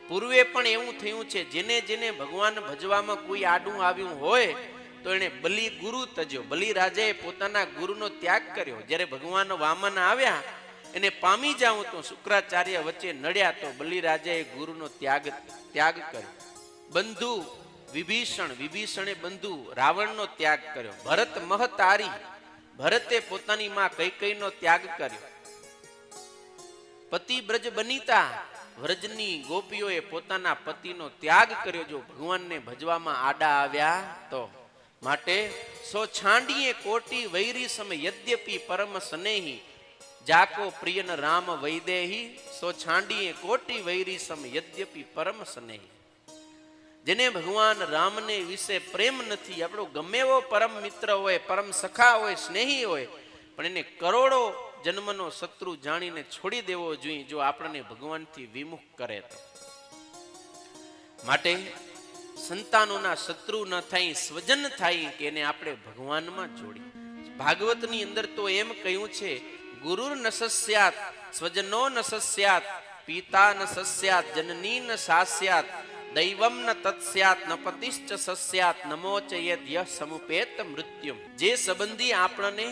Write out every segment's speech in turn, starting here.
પૂર્વે પણ એવું થયું છે, જેને જેને ભગવાન ભજવામાં કોઈ આડું આવ્યું હોય તો એને બલિ ગુરુ તજ્યો. બલિરાજાએ પોતાના ગુરુનો ત્યાગ કર્યો. જ્યારે ભગવાન વામન આવ્યા એને પામી જાઉં તો શુક્રાચાર્ય વચ્ચે નડ્યા તો બલિરાજાએ ગુરુનો ત્યાગ કર્યો. બંધુ વિભીષણે બંધુ રાવણનો ત્યાગ કર્યો. ભરત મહતારી, ભરતે પોતાની માં કૈકેયીનો ત્યાગ કર્યો. પતિ બ્રજ બનીતા, વ્રજની ગોપીઓએ પોતાના પતિનો ત્યાગ કર્યો જો ભગવાનને ભજવામાં આડા આવ્યા તો. માટે સો છાંડીએ કોટી વૈરી સમ યદ્યપી પરમ સ્નેહી, જાકો પ્રિયન રામ વૈદેહી, સો છાંડીએ કોટી વૈરી સમ યદ્યપી પરમ સ્નેહી. જેને ભગવાન રામને વિશે પ્રેમ નથી, આપણો ગમે એવો પરમ મિત્ર હોય, પરમ સખા હોય, સ્નેહી હોય, પણ એને કરોડો જન્મનો શત્રુ જાણીને છોડી દેવો જોઈએ જો આપણને ભગવાનથી વિમુખ કરે તો. માટે સંતાનોના શત્રુ ન થાય, સ્વજન થાય કે એને આપણે ભગવાનમાં જોડી. ભાગવતની અંદર તો એમ કહ્યું છે, ગુરુર ન સસ્યાત, સ્વજનો ન સસ્યાત, પિતા ન સસ્યાત, જનની ન સાસ્યાત, દૈવમ ન તત્સ્યાત, ન પતિશ્ચ સસ્યાત, નમોચયેદ યહ સમુપેત મૃત્યુમ. જે સંબંધી આપણને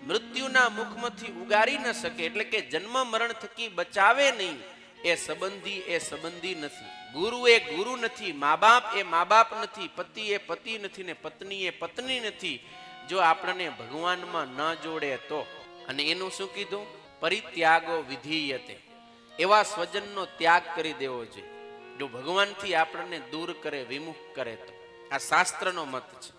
મૃત્યુના મુખમાંથી ઉગારી ન શકે, એટલે કે જન્મ મરણ થકી બચાવે નહીં, એ સંબંધી નથી. ગુરુ એ ગુરુ નથી, મા બાપ એ મા બાપ નથી, પતિ એ પતિ નથી ને પત્ની એ પત્ની નથી, જો આપણને ભગવાનમાં ન જોડે તો. અને એનું શું કીધું? પરિત્યાગો વિધીયતે. એવા સ્વજનનો ત્યાગ કરી દેવો જોઈએ જો ભગવાનથી આપણને દૂર કરે, વિમુખ કરે તો. આ શાસ્ત્રનો મત છે.